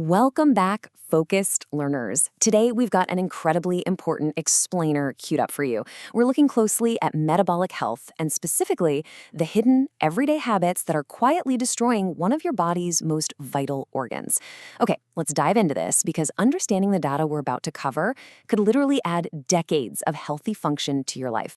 Welcome back, focused learners. Today, we've got an incredibly important explainer queued up for you. We're looking closely at metabolic health and specifically the hidden, everyday habits that are quietly destroying one of your body's most vital organs. Okay, let's dive into this because understanding the data we're about to cover could literally add decades of healthy function to your life.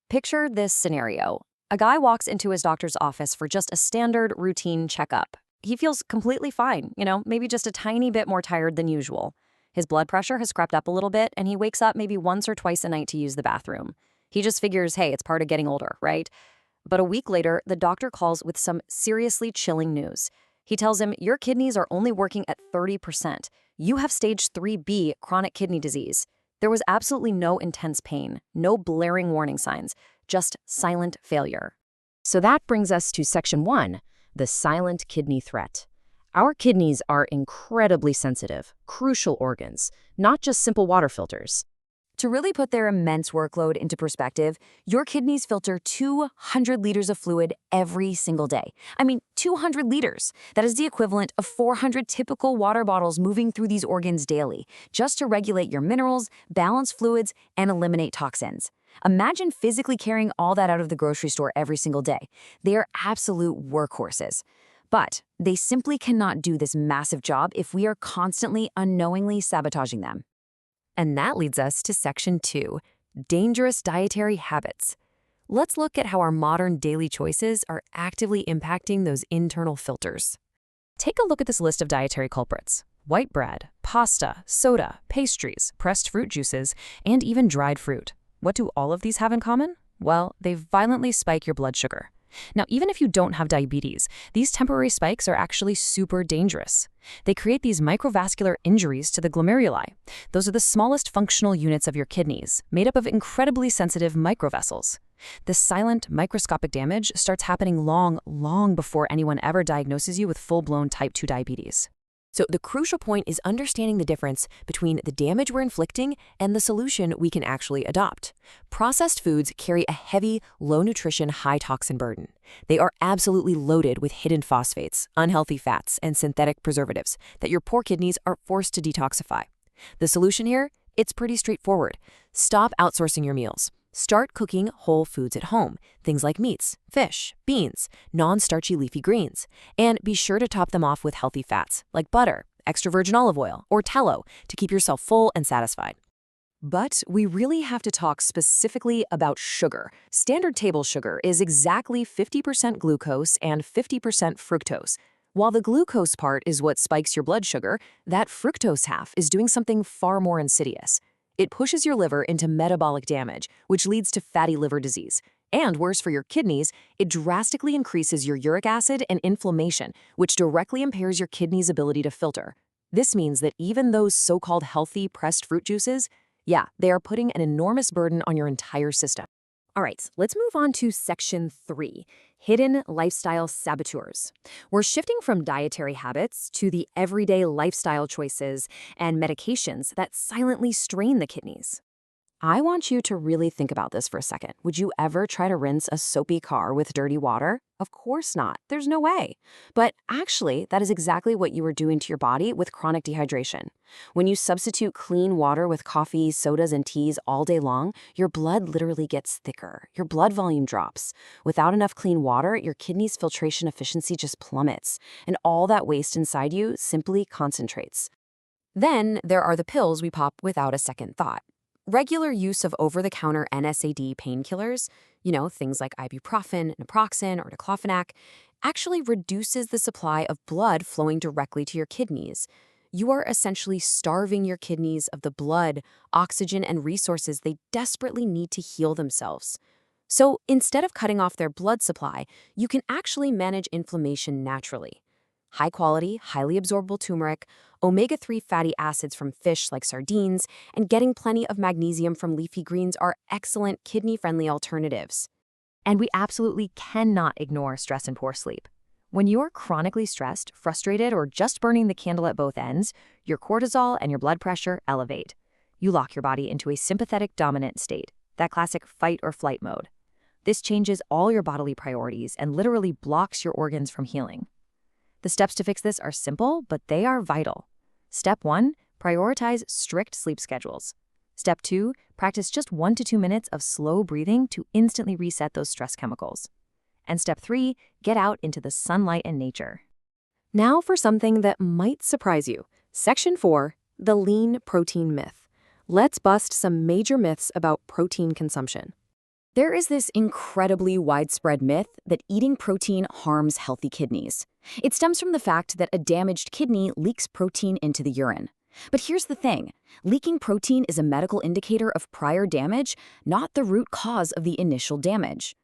Picture this scenario. A guy walks into his doctor's office for just a standard routine checkup. He feels completely fine, maybe just a tiny bit more tired than usual. His blood pressure has crept up a little bit, and he wakes up maybe once or twice a night to use the bathroom. He just figures, hey, it's part of getting older, right? But a week later, the doctor calls with some seriously chilling news. He tells him, your kidneys are only working at 30%. You have stage 3B chronic kidney disease. There was absolutely no intense pain, no blaring warning signs, just silent failure. So that brings us to section 1. The silent kidney threat. Our kidneys are incredibly sensitive, crucial organs, not just simple water filters. To really put their immense workload into perspective, your kidneys filter 200 liters of fluid every single day. 200 liters. That is the equivalent of 400 typical water bottles moving through these organs daily, just to regulate your minerals, balance fluids, and eliminate toxins. Imagine physically carrying all that out of the grocery store every single day. They are absolute workhorses. But they simply cannot do this massive job if we are constantly unknowingly sabotaging them. And that leads us to section 2, dangerous dietary habits. Let's look at how our modern daily choices are actively impacting those internal filters. Take a look at this list of dietary culprits. White bread, pasta, soda, pastries, pressed fruit juices, and even dried fruit. What do all of these have in common? Well, they violently spike your blood sugar. Now, even if you don't have diabetes, these temporary spikes are actually super dangerous. They create these microvascular injuries to the glomeruli. Those are the smallest functional units of your kidneys, made up of incredibly sensitive microvessels. This silent, microscopic damage starts happening long before anyone ever diagnoses you with full-blown type 2 diabetes. So the crucial point is understanding the difference between the damage we're inflicting and the solution we can actually adopt. Processed foods carry a heavy, low-nutrition, high-toxin burden. They are absolutely loaded with hidden phosphates, unhealthy fats, and synthetic preservatives that your poor kidneys are forced to detoxify. The solution here? It's pretty straightforward. Stop outsourcing your meals. Start cooking whole foods at home, things like meats, fish, beans, non-starchy leafy greens. And be sure to top them off with healthy fats, like butter, extra virgin olive oil, or tallow, to keep yourself full and satisfied. But we really have to talk specifically about sugar. Standard table sugar is exactly 50% glucose and 50% fructose. While the glucose part is what spikes your blood sugar, that fructose half is doing something far more insidious. It pushes your liver into metabolic damage, which leads to fatty liver disease. And worse for your kidneys, it drastically increases your uric acid and inflammation, which directly impairs your kidneys' ability to filter. This means that even those so-called healthy pressed fruit juices, they are putting an enormous burden on your entire system. All right, let's move on to section 3, hidden lifestyle saboteurs. We're shifting from dietary habits to the everyday lifestyle choices and medications that silently strain the kidneys. I want you to really think about this for a second. Would you ever try to rinse a soapy car with dirty water? Of course not. There's no way. But actually, that is exactly what you are doing to your body with chronic dehydration. When you substitute clean water with coffee, sodas, and teas all day long, your blood literally gets thicker. Your blood volume drops. Without enough clean water, your kidneys' filtration efficiency just plummets, and all that waste inside you simply concentrates. Then there are the pills we pop without a second thought. Regular use of over-the-counter NSAID painkillers, things like ibuprofen, naproxen, or diclofenac, actually reduces the supply of blood flowing directly to your kidneys. You are essentially starving your kidneys of the blood, oxygen, and resources they desperately need to heal themselves. So instead of cutting off their blood supply, you can actually manage inflammation naturally. High-quality, highly absorbable turmeric, omega-3 fatty acids from fish like sardines, and getting plenty of magnesium from leafy greens are excellent kidney-friendly alternatives. And we absolutely cannot ignore stress and poor sleep. When you are chronically stressed, frustrated, or just burning the candle at both ends, your cortisol and your blood pressure elevate. You lock your body into a sympathetic dominant state, that classic fight or flight mode. This changes all your bodily priorities and literally blocks your organs from healing. The steps to fix this are simple, but they are vital. Step 1, prioritize strict sleep schedules. Step 2, practice just 1 to 2 minutes of slow breathing to instantly reset those stress chemicals. And step 3, get out into the sunlight and nature. Now for something that might surprise you. Section 4, the lean protein myth. Let's bust some major myths about protein consumption. There is this incredibly widespread myth that eating protein harms healthy kidneys. It stems from the fact that a damaged kidney leaks protein into the urine. But here's the thing, leaking protein is a medical indicator of prior damage, not the root cause of the initial damage.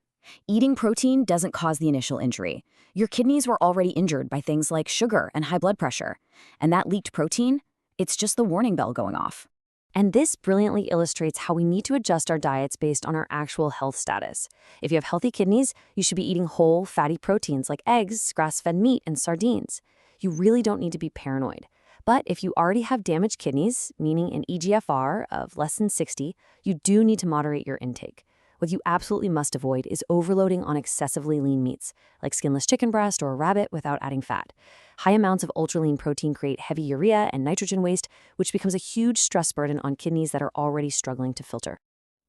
Eating protein doesn't cause the initial injury. Your kidneys were already injured by things like sugar and high blood pressure. And that leaked protein, it's just the warning bell going off. And this brilliantly illustrates how we need to adjust our diets based on our actual health status. If you have healthy kidneys, you should be eating whole, fatty proteins like eggs, grass-fed meat, and sardines. You really don't need to be paranoid. But if you already have damaged kidneys, meaning an eGFR of less than 60, you do need to moderate your intake. What you absolutely must avoid is overloading on excessively lean meats, like skinless chicken breast or rabbit without adding fat. High amounts of ultra-lean protein create heavy urea and nitrogen waste, which becomes a huge stress burden on kidneys that are already struggling to filter.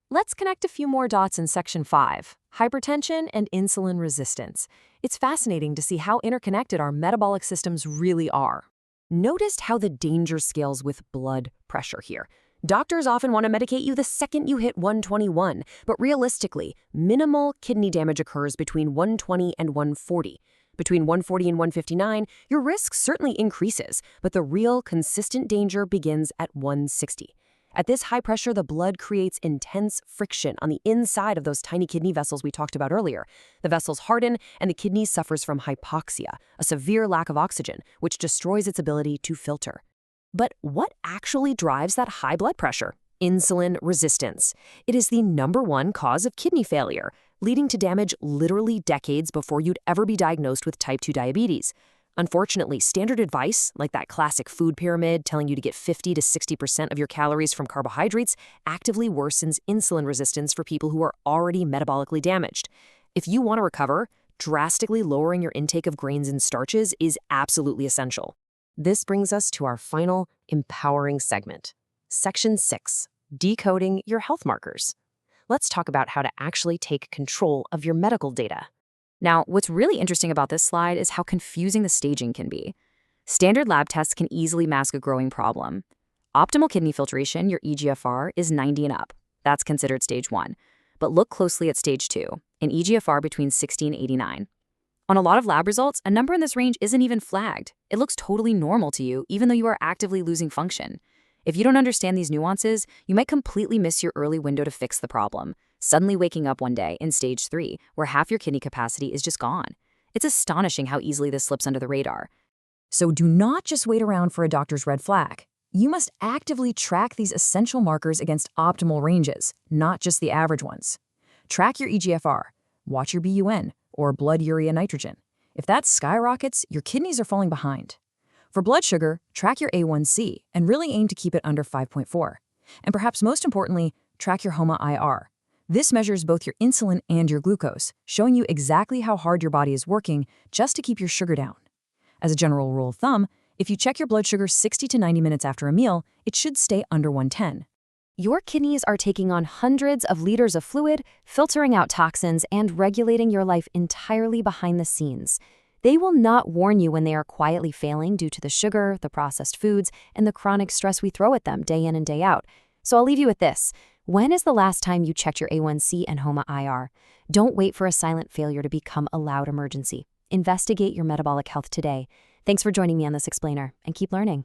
Let's connect a few more dots in Section 5, hypertension and insulin resistance. It's fascinating to see how interconnected our metabolic systems really are. Notice how the danger scales with blood pressure here. Doctors often want to medicate you the second you hit 121, but realistically, minimal kidney damage occurs between 120 and 140. Between 140 and 159, your risk certainly increases, but the real, consistent danger begins at 160. At this high pressure, the blood creates intense friction on the inside of those tiny kidney vessels we talked about earlier. The vessels harden, and the kidney suffers from hypoxia, a severe lack of oxygen, which destroys its ability to filter. But what actually drives that high blood pressure? Insulin resistance. It is the #1 cause of kidney failure, leading to damage literally decades before you'd ever be diagnosed with type 2 diabetes. Unfortunately, standard advice, like that classic food pyramid telling you to get 50 to 60% of your calories from carbohydrates, actively worsens insulin resistance for people who are already metabolically damaged. If you want to recover, drastically lowering your intake of grains and starches is absolutely essential. This brings us to our final, empowering segment. Section 6, decoding your health markers. Let's talk about how to actually take control of your medical data. Now, what's really interesting about this slide is how confusing the staging can be. Standard lab tests can easily mask a growing problem. Optimal kidney filtration, your eGFR, is 90 and up. That's considered stage 1. But look closely at stage 2, an eGFR between 60 and 89. On a lot of lab results, a number in this range isn't even flagged. It looks totally normal to you, even though you are actively losing function. If you don't understand these nuances, you might completely miss your early window to fix the problem, suddenly waking up one day in stage 3, where half your kidney capacity is just gone. It's astonishing how easily this slips under the radar. So do not just wait around for a doctor's red flag. You must actively track these essential markers against optimal ranges, not just the average ones. Track your eGFR, watch your BUN, or blood urea nitrogen. If that skyrockets, your kidneys are falling behind. For blood sugar, track your A1C and really aim to keep it under 5.4. And perhaps most importantly, track your HOMA-IR. This measures both your insulin and your glucose, showing you exactly how hard your body is working just to keep your sugar down. As a general rule of thumb, if you check your blood sugar 60 to 90 minutes after a meal, it should stay under 110. Your kidneys are taking on hundreds of liters of fluid, filtering out toxins, and regulating your life entirely behind the scenes. They will not warn you when they are quietly failing due to the sugar, the processed foods, and the chronic stress we throw at them day in and day out. So I'll leave you with this. When is the last time you checked your A1C and HOMA-IR? Don't wait for a silent failure to become a loud emergency. Investigate your metabolic health today. Thanks for joining me on this explainer, and keep learning.